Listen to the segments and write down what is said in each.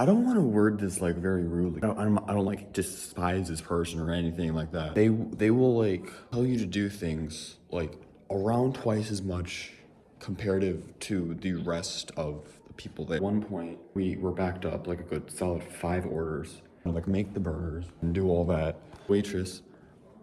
I don't want to word this like very rudely. I don't like despise this person or anything like that. They will like tell you to do things like around twice as much comparative to the rest of the people there. At one point, we were backed up like a good solid 5 orders. Like make the burgers and do all that. Waitress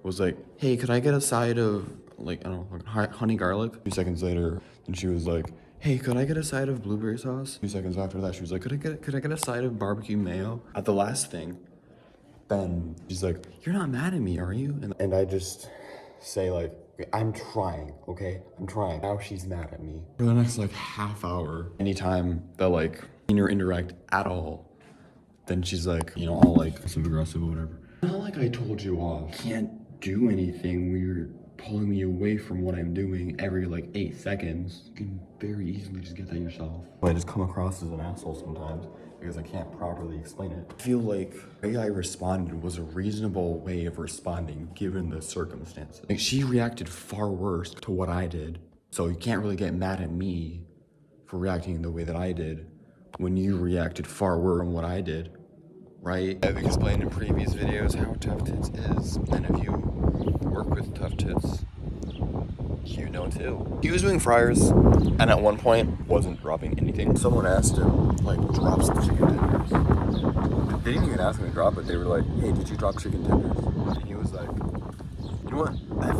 was like, "Hey, could I get a side of like I don't know, like honey garlic?" 2 seconds later, and she was like, "Hey, could I get a side of blueberry sauce?" 2 seconds after that, she was like, "Could I get a side of barbecue mayo?" At the last thing, then she's like, "You're not mad at me, are you?" And I just say like, "I'm trying, okay? I'm trying." Now she's mad at me for the next like half hour. Anytime that like interact at all, then she's like, all like passive aggressive or whatever. Not like I told you off. Can't do anything when you're pulling me away from what I'm doing every like 8 seconds. You can very easily just get that yourself. I just come across as an asshole sometimes because I can't properly explain it. I feel like the way I responded was a reasonable way of responding given the circumstances. Like she reacted far worse to what I did. So you can't really get mad at me for reacting the way that I did when you reacted far worse than what I did, right? I've explained in previous videos how Tough Tits is, and if you work with Tough Tits, you know too. He was doing fryers, and at one point wasn't dropping anything. Someone asked him, like, drop some chicken tenders. They didn't even ask him to drop it. They were like, "Hey, did you drop chicken tenders?" And he was like, "You know what? F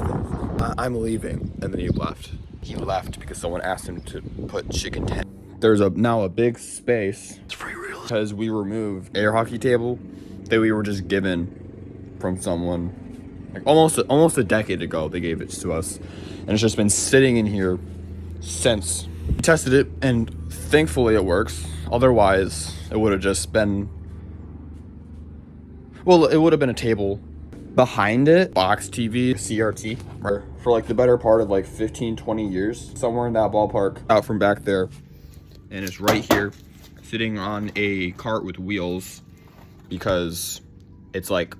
this. I'm leaving." And then he left. He left because someone asked him to put chicken tenders. There's now a big space because we removed air hockey table that we were just given from someone like almost a decade ago. They gave it to us, and it's just been sitting in here since. We tested it, and thankfully it works. Otherwise, it would have just been, well, it would have been a table. Behind it, box TV, CRT, for like the better part of like 15-20 years, somewhere in that ballpark, out from back there. And it's right here, sitting on a cart with wheels because it's like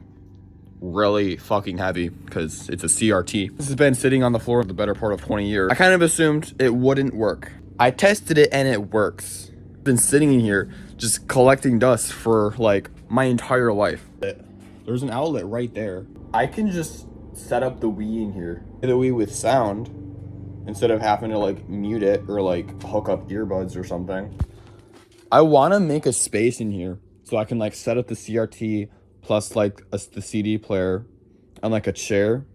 really fucking heavy because it's a CRT. This has been sitting on the floor for the better part of 20 years. I kind of assumed it wouldn't work. I tested it and it works. It's been sitting in here just collecting dust for like my entire life. There's an outlet right there. I can just set up the Wii in here, the Wii with sound, instead of having to like mute it or like hook up earbuds or something. I want to make a space in here so I can like set up the CRT plus like the CD player and like a chair,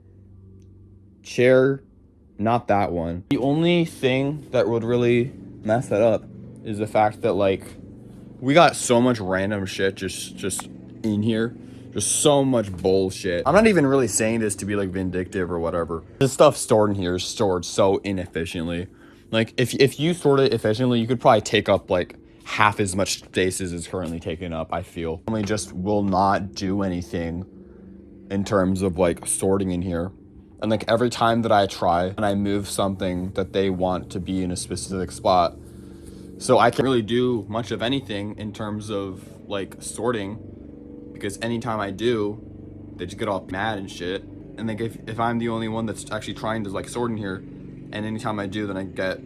not that one. The only thing that would really mess that up is the fact that like we got so much random shit just in here. Just so much bullshit. I'm not even really saying this to be like vindictive or whatever. This stuff stored in here is stored so inefficiently. Like if you stored it efficiently, you could probably take up like half as much space as is currently taken up, I feel. Family just will not do anything in terms of like sorting in here. And like every time that I try and I move something that they want to be in a specific spot, so I can't really do much of anything in terms of like sorting. Because anytime I do, they just get all mad and shit. And like if I'm the only one that's actually trying to like sort in here, and anytime I do, then I get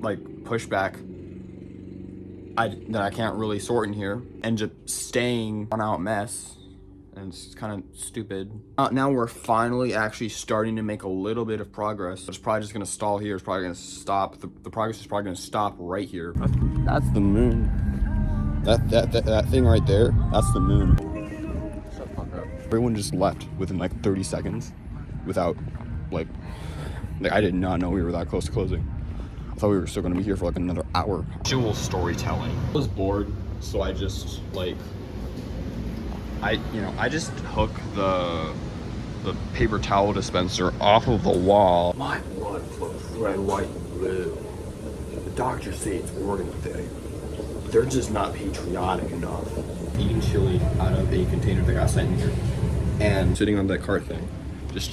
like pushback. That I can't really sort in here, and just staying on out mess, and it's kind of stupid. Now we're finally actually starting to make a little bit of progress. It's probably just gonna stall here. It's probably gonna stop. The progress is probably gonna stop right here. That's the moon. That thing right there, that's the moon. Shut the fuck up. Everyone just left within like 30 seconds without like I did not know we were that close to closing. I thought we were still gonna be here for like another hour. Visual storytelling. I was bored, so I just like I just hook the paper towel dispenser off of the wall. My blood flows red, white, and blue. The doctors say it's organ failure. They're just not patriotic enough. Eating chili out of a container that got sent in here, and sitting on that cart thing, just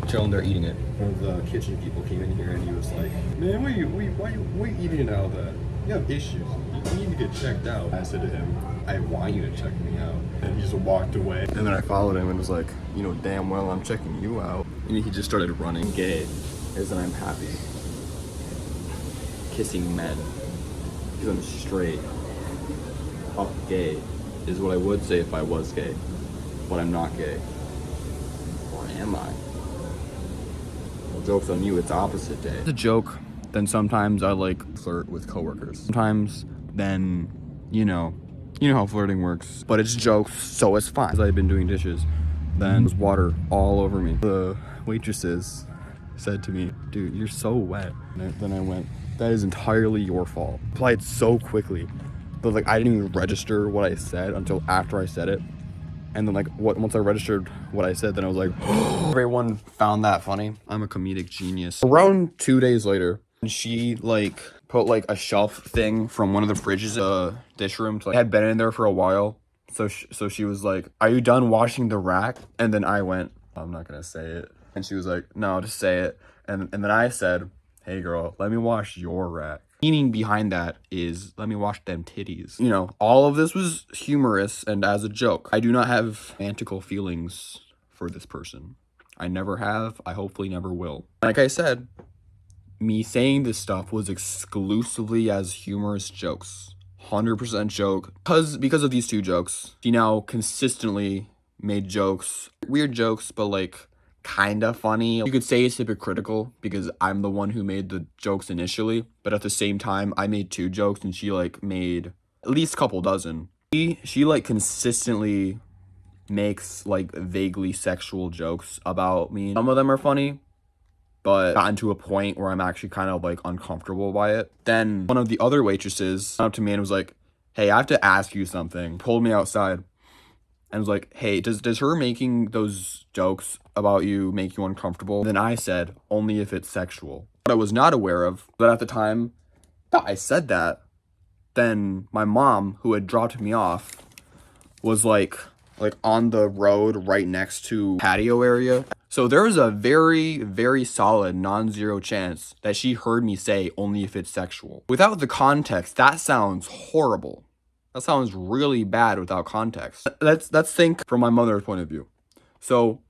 chilling there eating it. One of the kitchen people came in here and he was like, "Man, why you eating it out of that? You have issues. You need to get checked out." I said to him, "I want you to check me out." And he just walked away. And then I followed him and was like, damn well I'm checking you out. And he just started running. Gay is that I'm happy. Kissing men. Because I'm straight. up gay is what I would say if I was gay, but I'm not gay. Or am I? Well, joke's on you, it's opposite day. It's a joke, then sometimes I like flirt with coworkers. Sometimes then, you know how flirting works, but it's jokes, so it's fine. As I've been doing dishes, then there's water all over me. The waitresses said to me, dude, you're so wet. And then I went, that is entirely your fault. Applied so quickly, but like I didn't even register what I said until after I said it. And then like once I registered what I said, then I was like, everyone found that funny. I'm a comedic genius. Around 2 days later, she like put like a shelf thing from one of the fridges in the dish room to, like, had been in there for a while. So she was like, are you done washing the rack? And then I went, I'm not gonna say it. And she was like, no, just say it. And then I said, hey girl, let me wash your rack. Meaning behind that is, let me wash them titties. You know, all of this was humorous and as a joke. I do not have romantical feelings for this person. I never have. I hopefully never will. Like I said, me saying this stuff was exclusively as humorous jokes. 100% joke. Because of these two jokes, she now consistently made jokes. Weird jokes, but like kind of funny. You could say it's hypocritical because I'm the one who made the jokes initially, but at the same time I made 2 jokes and she like made at least a couple dozen. She like consistently makes like vaguely sexual jokes about me. Some of them are funny, but gotten to a point where I'm actually kind of like uncomfortable by it. Then one of the other waitresses came up to me and was like, hey, I have to ask you something. Pulled me outside and was like, hey, does her making those jokes about you make you uncomfortable? And then I said, only if it's sexual. What I was not aware of, but at the time that I said that, then my mom, who had dropped me off, was like on the road right next to patio area. So there was a very, very solid non-zero chance that she heard me say only if it's sexual. Without the context, that sounds horrible. That sounds really bad without context. Let's think from my mother's point of view. So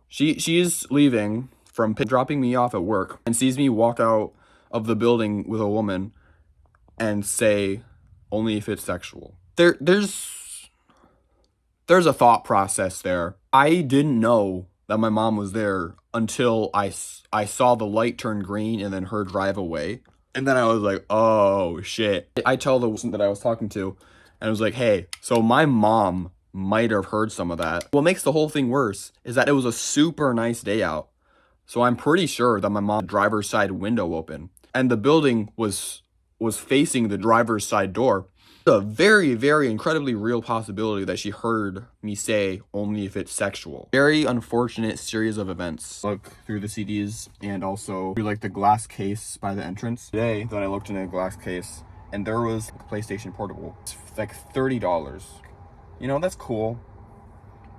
she's leaving from dropping me off at work and sees me walk out of the building with a woman and say only if it's sexual. There's a thought process there. I didn't know that my mom was there until I saw the light turn green and then her drive away. And then I was like, oh shit. I tell the person that I was talking to and I was like, hey, so my mom might have heard some of that. What makes the whole thing worse is that it was a super nice day out. So I'm pretty sure that my mom's driver's side window open and the building was facing the driver's side door. A very, very incredibly real possibility that she heard me say only if it's sexual. Very unfortunate series of events. Look through the CDs and also through like the glass case by the entrance. Today that I looked in a glass case and there was a PlayStation Portable. It's like $30. You know, that's cool,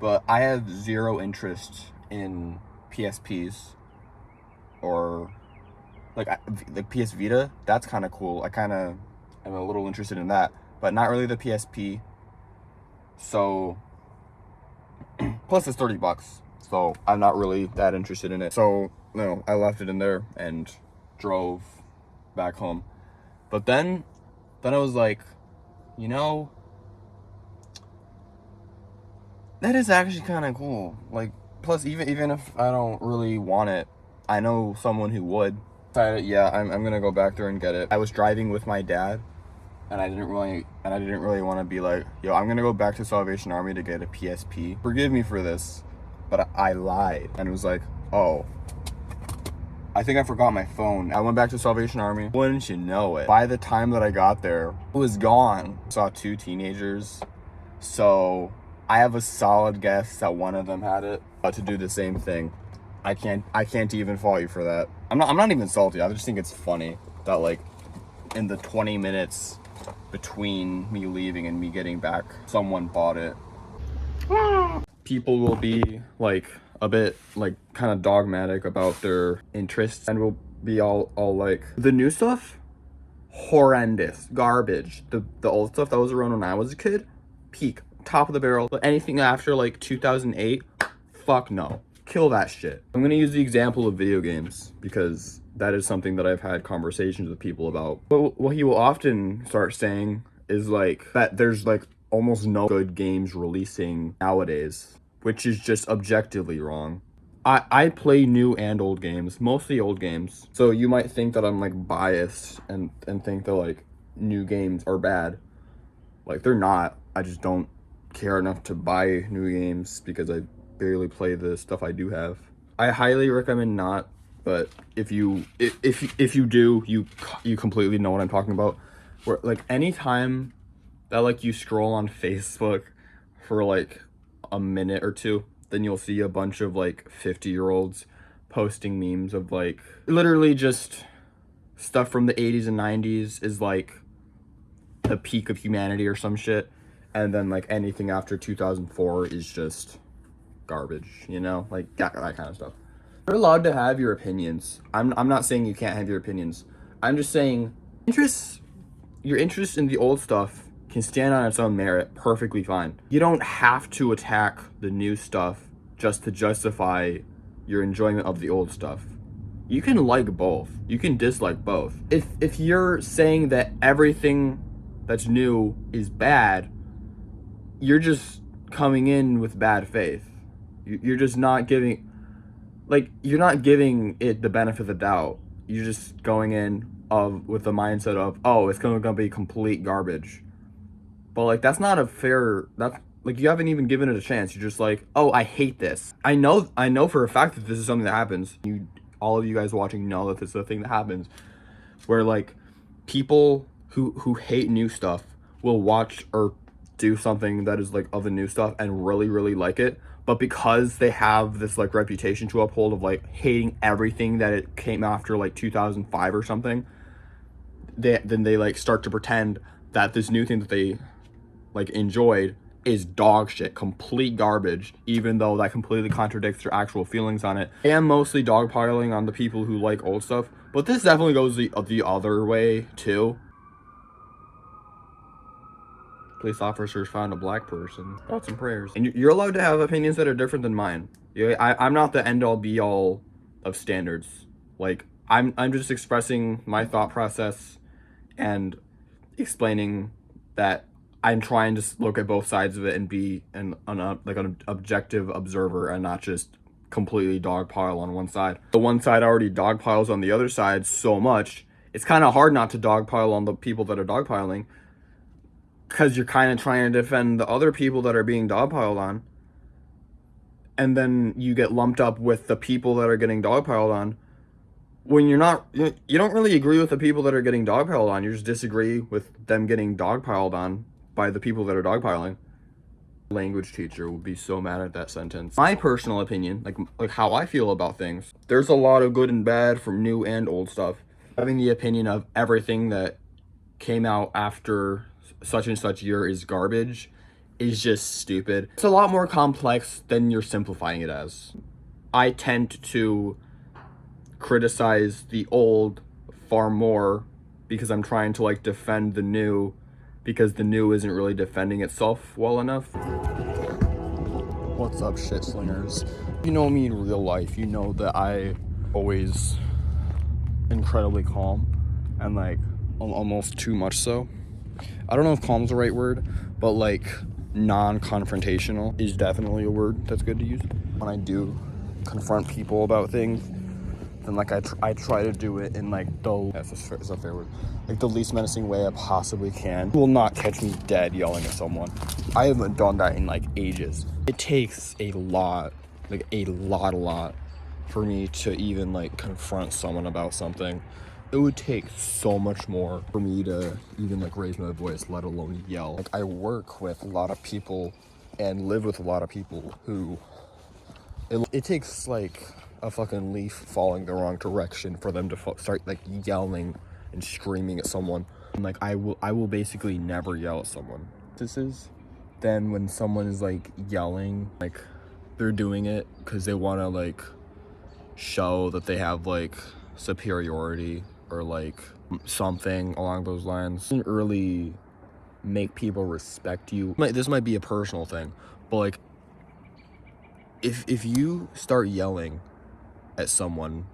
but I have zero interest in PSPs or like PS Vita. That's kind of cool. I kind of am a little interested in that, but not really the PSP. So plus it's $30, so I'm not really that interested in it. So no, I left it in there and drove back home. But then I was like, you know, that is actually kind of cool. Like, plus even if I don't really want it, I know someone who would. Yeah, I'm gonna go back there and get it. I was driving with my dad, and I didn't really want to be like, yo, I'm gonna go back to Salvation Army to get a PSP. Forgive me for this, but I lied. And it was like, oh, I think I forgot my phone. I went back to Salvation Army. Wouldn't you know it? By the time that I got there, it was gone. Saw 2 teenagers. So I have a solid guess that one of them had it to do the same thing. I can't even fault you for that. I'm not even salty. I just think it's funny that like in the 20 minutes between me leaving and me getting back, someone bought it. People will be like a bit like kind of dogmatic about their interests and will be all like, the new stuff, horrendous, garbage. The old stuff that was around when I was a kid, peak, top of the barrel. But anything after like 2008, fuck no. Kill that shit. I'm gonna use the example of video games because that is something that I've had conversations with people about. But what he will often start saying is like that there's like almost no good games releasing nowadays, which is just objectively wrong. I play new and old games, mostly old games. So you might think that I'm like biased and think that like new games are bad. Like they're not. I just don't care enough to buy new games because I barely play the stuff I do have. I highly recommend not, but if you do, you completely know what I'm talking about. Where like anytime that like you scroll on Facebook for like a minute or two, then you'll see a bunch of like 50-year-olds posting memes of like literally just stuff from the 80s and 90s is like the peak of humanity or some shit, and then like anything after 2004 is just garbage, you know, like that kind of stuff. You're allowed to have your opinions. I'm not saying you can't have your opinions. I'm just saying your interest in the old stuff can stand on its own merit perfectly fine. You don't have to attack the new stuff just to justify your enjoyment of the old stuff. You can like both. You can dislike both. If you're saying that everything that's new is bad, you're just coming in with bad faith. You're just not giving, like, you're not giving it the benefit of the doubt. You're just going in with the mindset of, oh, it's gonna be complete garbage. But like that's not a fair. That's like you haven't even given it a chance. You're just like, oh, I hate this. I know for a fact that this is something that happens. All of you guys watching know that this is a thing that happens, where like people who hate new stuff will watch or do something that is like of the new stuff and really like it, but because they have this like reputation to uphold of like hating everything that it came after like 2005 or something, they like start to pretend that this new thing that they like enjoyed is dog shit, complete garbage, even though that completely contradicts their actual feelings on it. I am mostly dogpiling on the people who like old stuff, but this definitely goes the other way too. Police officers found a black person. Thoughts and prayers. And you're allowed to have opinions that are different than mine. I'm not the end all be all of standards. Like I'm just expressing my thought process and explaining that I'm trying to look at both sides of it and be an objective observer and not just completely dogpile on one side. The one side already dogpiles on the other side so much, it's kind of hard not to dogpile on the people that are dogpiling, because you're kind of trying to defend the other people that are being dogpiled on, and then you get lumped up with the people that are getting dogpiled on when you don't really agree with the people that are getting dogpiled on. You just disagree with them getting dogpiled on by the people that are dogpiling. Language teacher would be so mad at that sentence. My personal opinion, like how I feel about things, there's a lot of good and bad from new and old stuff. Having the opinion of everything that came out after such and such year is garbage is just stupid. It's a lot more complex than you're simplifying it as. I tend to criticize the old far more because I'm trying to like defend the new, because the new isn't really defending itself well enough. What's up, shit slingers? You know me in real life, you know that I always incredibly calm, and like almost too much so. I don't know if calm's the right word, but like non-confrontational is definitely a word that's good to use. When I do confront people about things, then like I try to do it in like is a fair word, like the least menacing way I possibly can. You will not catch me dead yelling at someone. I haven't done that in like ages. It takes a lot for me to even like confront someone about something. It would take so much more for me to even like raise my voice, let alone yell. Like I work with a lot of people and live with a lot of people who it takes like a fucking leaf falling the wrong direction for them to start like yelling and screaming at someone. And like I will basically never yell at someone. Then when someone is like yelling, like they're doing it because they want to like show that they have like superiority or like something along those lines. It doesn't really make people respect you. This might be a personal thing, but like if you start yelling at someone